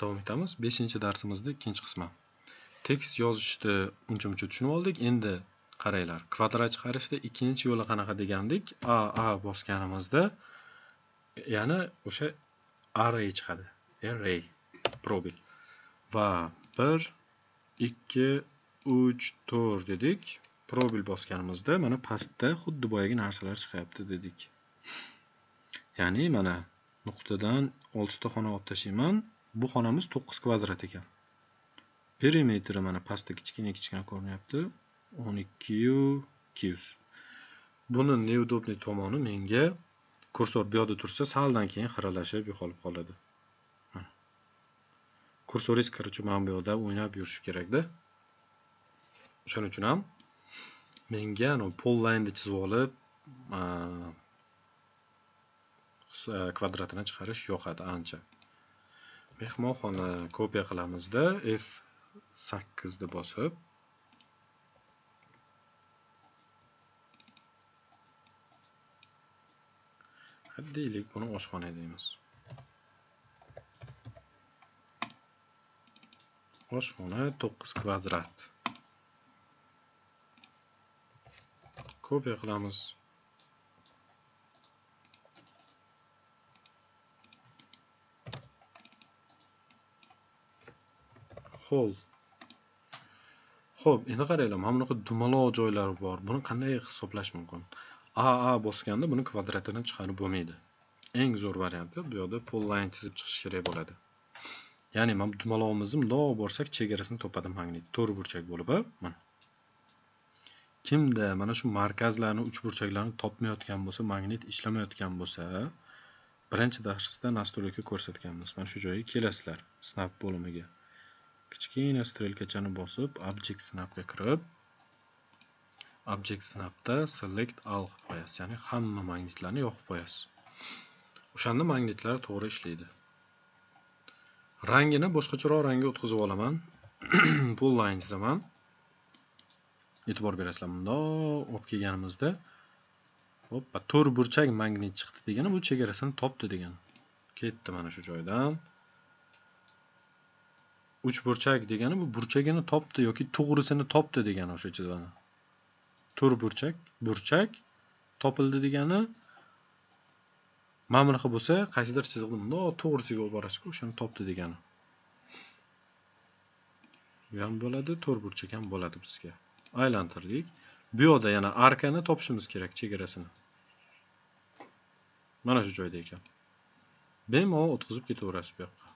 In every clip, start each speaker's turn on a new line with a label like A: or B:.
A: Davom etamiz. 5-darsimizning ikkinchi qismi. Tekst yozishni uncha-muncha tushunib oldik. Endi qaranglar. Kvadrat chiqarishda ikkinchi yo'li qanaqa degandik? A bosganimizda ya'ni o'sha array chiqadi. Array probil. Va 1 2 3 4 dedik. Probil bosganimizda mana pastda xuddi boyagi narsalar chiqyapti dedik. Ya'ni mana nuqtadan 6 ta xona olib tashlayman. Bu xonamiz 9 kvadrat ekan. Perimetri mana pastda kichkina ko'rinyapti. 12,200. Buni neudobniy tomoni menga kursor bu yerda tursa, saldan keyin xiralashib yo'qolib qoladi. Kursoringiz qarachi mana bu yerda o'ynab yurish kerak-da. Shuning uchun ham menga pollayni chizib olib, kvadratini chiqarish yoqadi ancha. Mehmonxona kopiya qilamizda F8 ni bosib deylik, buni oshxona deymiz. Oshxona 9 kvadrat. Kopiya qilamiz. Xo'p, endi qaranglar, mana bunaqa dumaloq joylari bor. Buni qanday hisoblash mumkin? A bosganda buni kvadratini chiqarib bo'lmaydi. Eng zo'r varianti bu yerda polline chizib chiqish kerak bo'ladi. Ya'ni mana dumalog'imizni bundoq borsak, chegarasini topadi magnit. To'rt burchak bo'lib, mana. Kimda mana shu markazlarni, uch burchaklarni topmayotgan bo'lsa, magnit ishlamayotgan bo'lsa, birinchi darsda nastroyka ko'rsatganmiz. Mana shu joyga kelasizlar, snap bo'limiga. Kichkina strelkachani bosib, object snapga kirib, object snapda select all qilib qo'yasiz. Ya'ni hamma magnitlarni yoqib qo'yasiz. O'shanda magnitlar to'g'ri ishlaydi. Rangini boshqacharoq rangga o'tkazib olaman. Polline chizaman. E'tibor berasizlar, bundoq olib kelganimizda hoppa, to'rt burchak magnit chiqdi degani, bu chegarasini topdi degani. Ketdi mana shu joydan. 3 burchak degani bu burchagini topdi yoki to'g'risini topdi degani o'sha chizig'ini. 4 burchak topildi degani mana bunaqa bo'lsa, qaysidir chiziqni bundoq to'g'risiga olib borasiz-ku, o'shani topdi degani. Bu ham bo'ladi, 4 burchak ham bo'ladi bizga. Aylantirdik. Bu yerda yana arkani topishimiz kerak, chegarasini. Mana shu joyda ekan. Bemalol o'tkazib ketaverasiz bu yoqqa.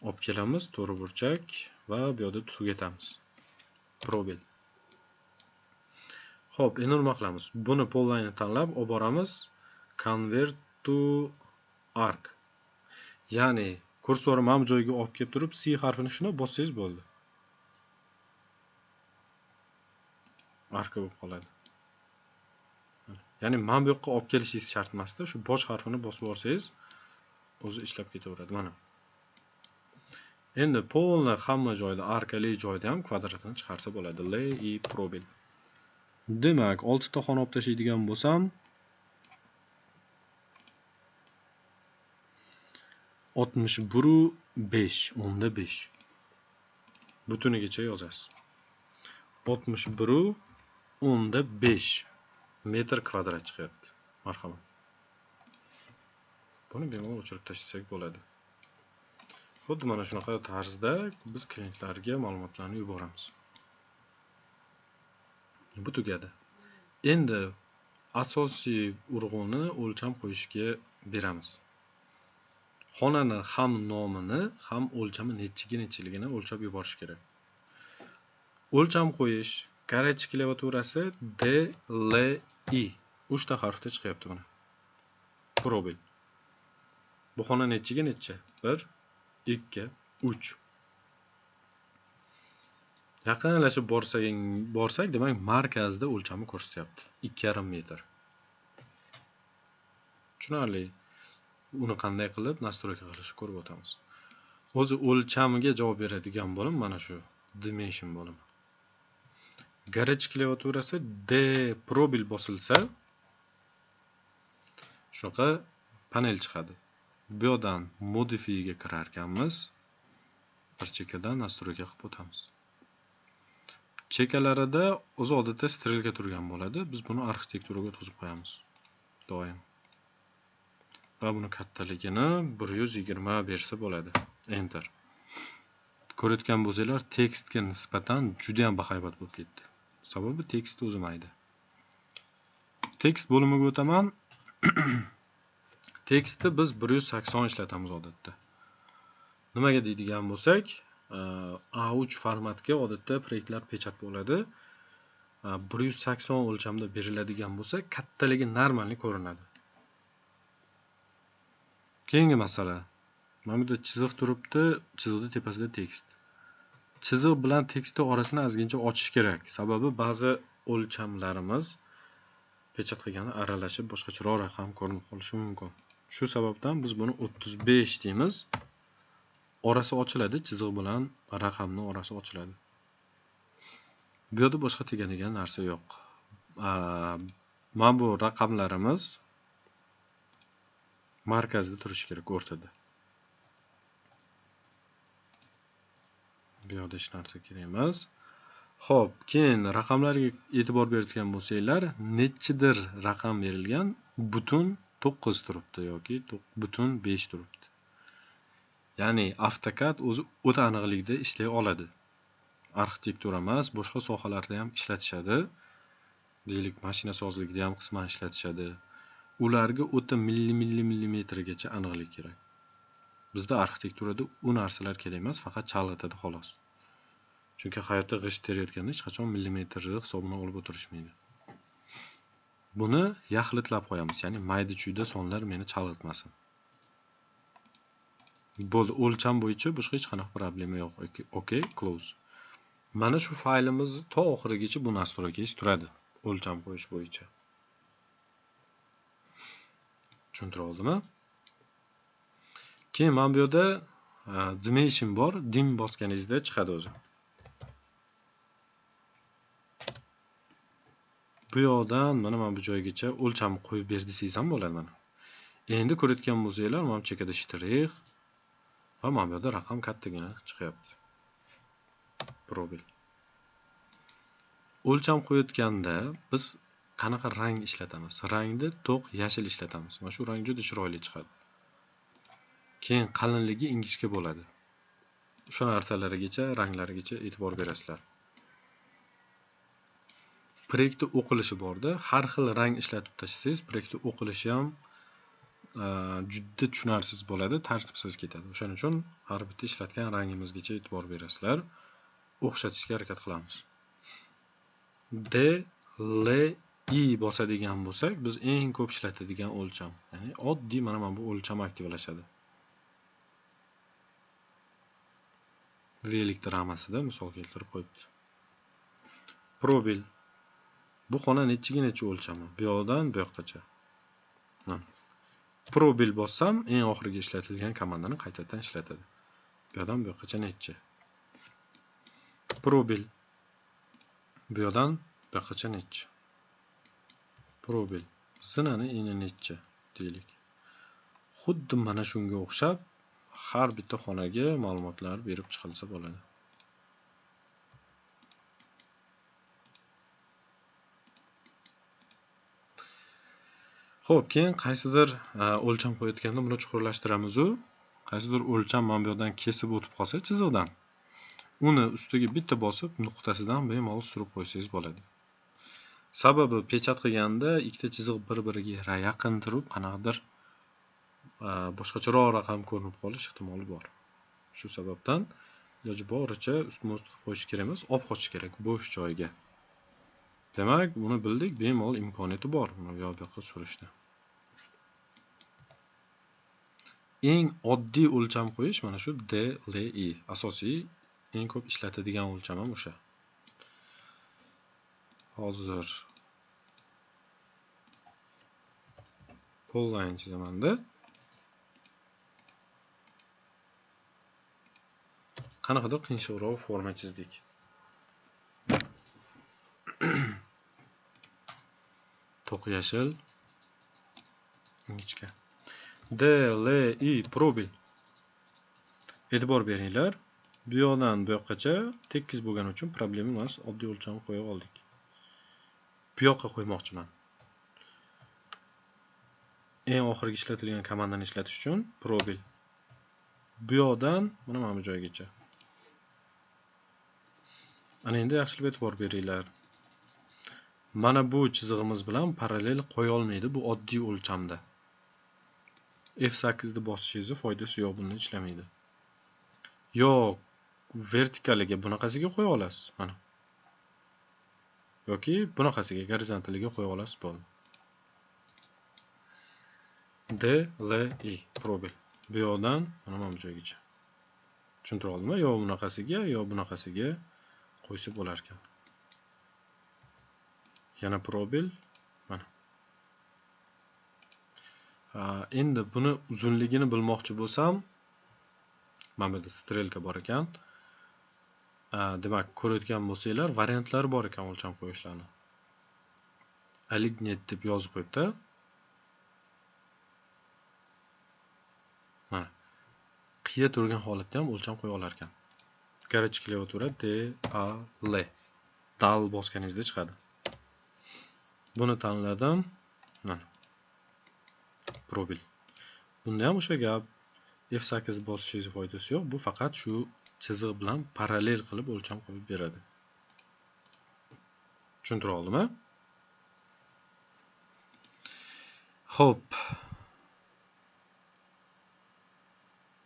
A: Olib kelamiz, to'g'ri burchak va bu yerda tugatamiz. Probil. Xo'p, endi nima qilamiz? Buni polline tanlab olib boramiz. Convert to arc. Ya'ni kursorni mana bu joyga olib kelib turib, C harfini shuna bossangiz bo'ldi. Arka bo'lib qoladi. Ya'ni mana bu yoqqa olib kelishingiz shart emasda, shu bosh harfini bosib olsangiz, o'zi ishlab ketaveradi. Mana. Endi polni hamma joyda, arkali joyda ham kvadratini chiqarsa bo'ladi. L I probil. Demak, 6 ta xona olib tashlaydigan bo'lsam, 61,5, o'nda 5. Butunigacha yozasiz. 61,5 metr kvadrat chiqyapti. Marhamat. Buni bemalol o'chirib tashlasak bo'ladi. Xuddi mana shunaqa tarzda biz klientlarga ma'lumotlarni yuboramiz. Bu tugadi. Endi asosiy urg'uni o'lcham qo'yishga beramiz. Xonani ham nomini, ham o'lchami nechiligini o'lchab yuborish kerak. O'lcham qo'yish, garaj klaviaturasi D L I 3 ta harfda chiqyapti mana. Probil. Bu xona nechiga necha? 1 2 3. Yaqinlashib borsak, demak markazda o'lchami ko'rsatyapti. 2,5 metr. Tushunarli. Uni qanday qilib nastroyka qilishni ko'rib o'tamiz. O'zi o'lchamiga javob beradigan bo'lim mana shu dimension bo'limi. Garaj klaviaturasi D probil bosilsa, shunaqa panel chiqadi. Bu yerdan modify ga kirar ekanmiz. Bir chekkadan nastroyga qilib o'tamiz. Chekkalarida o'zi odatda strelka turgan bo'ladi. Biz buni arxitekturaga o'tkazib qo'yamiz. Doim. Va buni kattaligini 120 bersa bo'ladi. Enter. Ko'rayotgan bo'lsanglar, tekstga nisbatan juda ham bahaybat bo'lib ketdi. Sababi tekstni o'zimaydi. Tekst bo'limiga o'taman. Tekstni biz 180 ishlatamiz odatda. Nimaga deydigan bo'lsak, A3 formatga odatda proyektlar pechat bo'ladi. 180 o'lchamda beriladigan bo'lsa, kattaligi normalni ko'rinadi. Keyingi masala. Mana bu yerda chiziq turibdi, chiziqning tepasida tekst. Chiziq bilan tekstning orasini ozgincha ochish kerak. Sababi ba'zi o'lchamlarimiz pechat qilganda aralashib boshqacharoq raqam ko'rinib qolishi mumkin. Shu sababdan biz buni 35 deymiz. Orasi ochiladi, chiziq bilan raqamning orasi ochiladi. Bu yerda boshqa tegadigan narsa yo'q. Mana bu raqamlarimiz markazda turishi kerak, o'rtada. Bu yerda hech narsa kerak emas. Xo'p, keyin raqamlarga e'tibor beradigan bo'lsanglar, nechidir raqam berilgan, butun 9 turibdi yoki butun 5 turibdi. Ya'ni AutoCAD o'zi o'ta aniqlikda ishlay oladi. Arxitektura emas, boshqa sohalarda ham ishlatishadi. Deylik, mashina sozligida ham qisman ishlatishadi. Ularga o'ta millimetrgacha aniqlik kerak. Bizda arxitekturada u narsalar kerak emas, faqat chalg'itadi xolos. Chunki hayotda g'isht terayotganda hech qachon millimetrni hisobini olib o'tirishmaydi. Buni yaxlitlab qo'yamiz, ya'ni mayda-chuyda sonlar meni chalg'itmasin. Bo'ldi, o'lcham bo'yicha boshqa hech qanaqa problema yo'q. Okay, close. Mana shu faylimiz to oxirigacha bu nastroykaga turadi, o'lcham qo'yish bo'yicha. Tushuntira oldimmi? Keyin mana bu yerda dimension bor, dim bosganingizda chiqadi o'zi. Bu yoqdan mana bu joygacha o'lcham qo'yib bersangiz ham bo'ladi mana. Endi ko'rayotgan bo'lsanglar, mana bu chekkada shtrix va mana bu yerda raqam kattagina chiqyapti. Probel. O'lcham qo'yayotganda biz qanaqa rang ishlatamiz? Rangni to'q yashil ishlatamiz. Mana shu rang juda chiroyli chiqadi. Keyin qalinligi ingichka bo'ladi. O'sha narsalarigacha, ranglarigacha e'tibor berasizlar. Proyektni o'qilishi borda, har xil rang ishlatib tashlasangiz, proyektni o'qilishi ham juda tushunarsiz bo'ladi, tartibsiz ketadi. O'shaning uchun har bitta ishlatgan rangimizgacha e'tibor berasizlar. O'xshatishga harakat qilamiz. D, L, I bosadigan bo'lsak, biz eng ko'p ishlatadigan o'lcham. Ya'ni oddiy mana bu o'lcham aktivlashadi. V ramasida misol keltirib qo'yibdi. Probel. Bu xona necha o'lchami? Bu yoqdan bu yoqqacha. Probel bossam, eng oxirgi ishlatilgan komandani qaytadan ishlatadi. Bu yoqdan bu yoqqacha necha? Probel. Bu yoqdan bu yoqqacha necha? Probel. Zinani eni necha deylik. Xuddi mana shunga o'xshab har bitta xonaga ma'lumotlar berib chiqilsa bo'ladi. Xo'p, keyin qaysidir o'lcham qo'yayotganda buni chuqurlashtiramiz u. Qaysidir o'lcham mana bu yerdan kesib o'tib qolsa chiziqdan, uni ustiga bitta bosib nuqtasidan bemalol surib qo'ysangiz bo'ladi. Sababi pechat qilganda ikkita chiziq bir-biriga yaqin turib, qanaqadir boshqacharoq raqam ko'rinib qolish ehtimoli bor. Shu sababdan iloji boricha ustma-ust qilib qo'yish kerak emas, olib qochish kerak bo'sh joyga. Demak, buni bildik, bemalol imkoniyati bor buni bu yoqqa surishni. Eng oddiy o'lcham qo'yish mana shu DLI. Asosiy eng ko'p ishlatadigan o'lcham ham o'sha. Hozir polline chizaman-da. Qanaqadir qiyshiqroq forma chizdik. To'q yashil, ingichka. DLI probil. E'tibor beringlar. Bu yoqdan bu yoqqacha tekis bo'lgani uchun problema emas, oddiy o'lchamni qo'ya oldik. Bu yoqqa qo'ymoqchiman. Eng oxirgi ishlatilgan komandani ishlatish uchun probil. Bu yoqdan mana bu joygacha. Ana endi yaxshilab e'tibor beringlar. Mana bu chizig'imiz bilan parallel qo'ya olmaydi, bu oddiy o'lchamda. F8 ni bosishingiz foydasi yo'q, buni ishlamaydi. Yo'q, vertikaliga bunaqasiga qo'ya olasiz, mana. Yoki bunaqasiga gorizontaliga qo'ya olasiz, bo'ldi. DLI probil. Bu yoqdan mana bu joygacha. Tushuntira oldimmi? Yo bunaqasiga, yo bunaqasiga qo'ysa bo'lar ekan. Yana probil, mana. Endi buni uzunligini bilmoqchi bo'lsam, mana bu yerda strelka bor ekan. Demak, ko'rayotgan bo'lsanglar, variantlari bor ekan o'lcham qo'yishlarni. Alignet deb yozib qo'yibdi. Mana. Qiya turgan holatda ham o'lcham qo'ya olar ekan. Garaj klaviatura DAL. DAL bosganingizda chiqadi. Buni tanladim. Mana. Probil. Bunda ham o'sha gap. F8 bosishingiz foydasi yo'q. Bu faqat shu chiziq bilan parallel qilib o'lcham qo'yib beradi. Tushuntira oldimmi? Xo'p.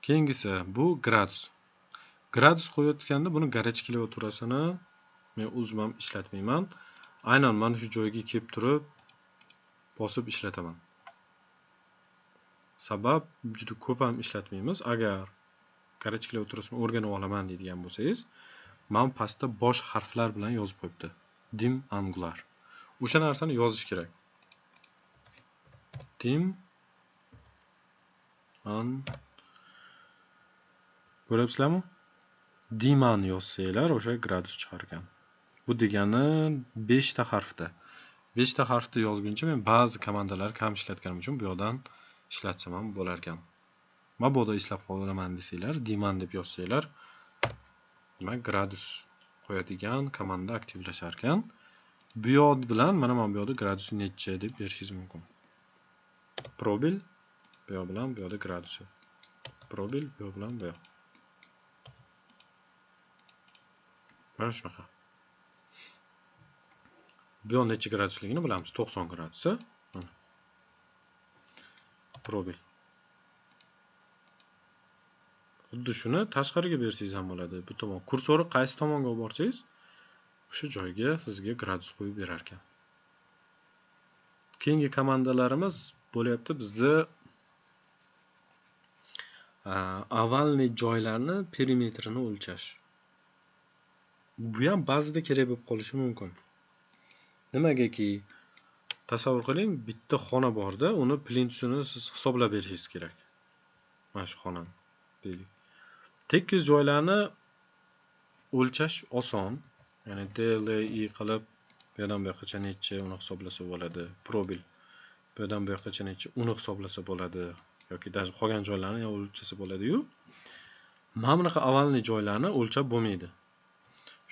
A: Keyingisi bu gradus. Gradus qo'yayotganda buni garaj klaviaturasini men o'zim ham ishlatmayman. Aynan mana shu joyga kelib turib bosib ishlataman. Sabab juda ko'p ham ishlatmaymiz. Agar garaj klaviaturasini o'rganib olaman deydigan bo'lsangiz, men pastda bosh harflar bilan yozib qo'yibdi. Dim angular. O'sha narsani yozish kerak. Dim an ko'ryapsizlarmi? Diman yozsanglar o'sha gradus chiqar ekan. Bu degani 5 ta harfda. 5 ta harfda yozguncha men ba'zi komandalar kam ishlatganim uchun bu yoqdan ishlatsam ham bo'lar ekan. Mabodo eslab qolaman desanglar, diman deb yozsanglar, demak gradus qo'yadigan komanda aktivlashar ekan. Bu yoq bilan mana bu yoqda gradus necha deb berishingiz mumkin. Probil bu yoq bilan bu yoqda gradusi. Probil bu yoq bilan bu yoq. Mana shunaqa. Bu yoq necha gradusligini bilamiz. 90 gradusi. Probil. Xuddi shuni tashqariga bersangiz ham bo'ladi. Bu tomon kursori qaysi tomonga olib borsangiz, o'sha joyga sizga gradus qo'yib berar ekan. Keyingi komandalarimiz bo'lyapti bizda avalniy joylarni perimetrini o'lchash. Bu ham ba'zida kerak bo'lib qolishi mumkin. Nimagaki, tasavvur qiling, bitta xona borda, uni plintusini siz hisoblab berishingiz kerak. Mana shu xonani deylik. Tekis joylarni o'lchash oson. Ya'ni DLI qilib, bu yerdan bu yoqqacha necha uni hisoblasa bo'ladi. Probil. Bu yerdan bu yoqqacha necha uni hisoblasa bo'ladi. Yoki даже qolgan joylarni ham o'lchasa bo'ladi-yu. Mana bunaqa avalniy joylarni o'lchab bo'lmaydi.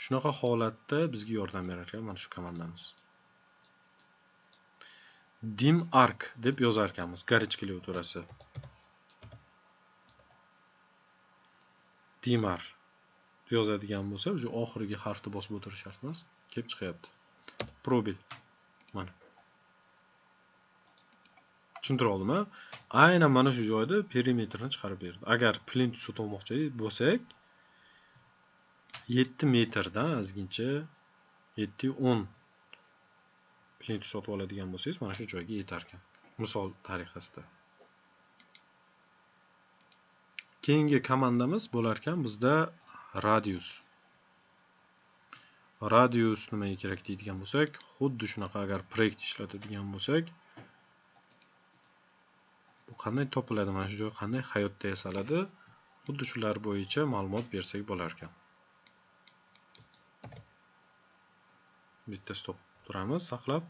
A: Shunaqa holatda bizga yordam berar ekan mana shu komandamiz. Dim arc deb yozar ekanmiz garaj klaviaturasi. Dimar yozadigan bo'lsa, o'sha oxirgi harfni bosib o'tirish shart emas, kelib chiqyapti. Probil. Mana. Tushuntira oldimmi? Aynan mana shu joyda perimetrni chiqarib berdi. Agar plintus sotmoqchi bo'lsak, 7 metrdan ozgincha 7-10 plintus sotib oladigan bo'lsangiz, mana shu joyga yetar ekan. Misol tariqasida. Keyingi komandamiz bo'lar ekan bizda radius. Radius nimaga kerak deydigan bo'lsak, xuddi shunaqa agar proyekt ishlatadigan bo'lsak, bu qanday topiladi, mana shu joy qanday hayotda yasaladi, xuddi shular bo'yicha ma'lumot bersak bo'lar ekan. Bitta stop turamiz, saqlab.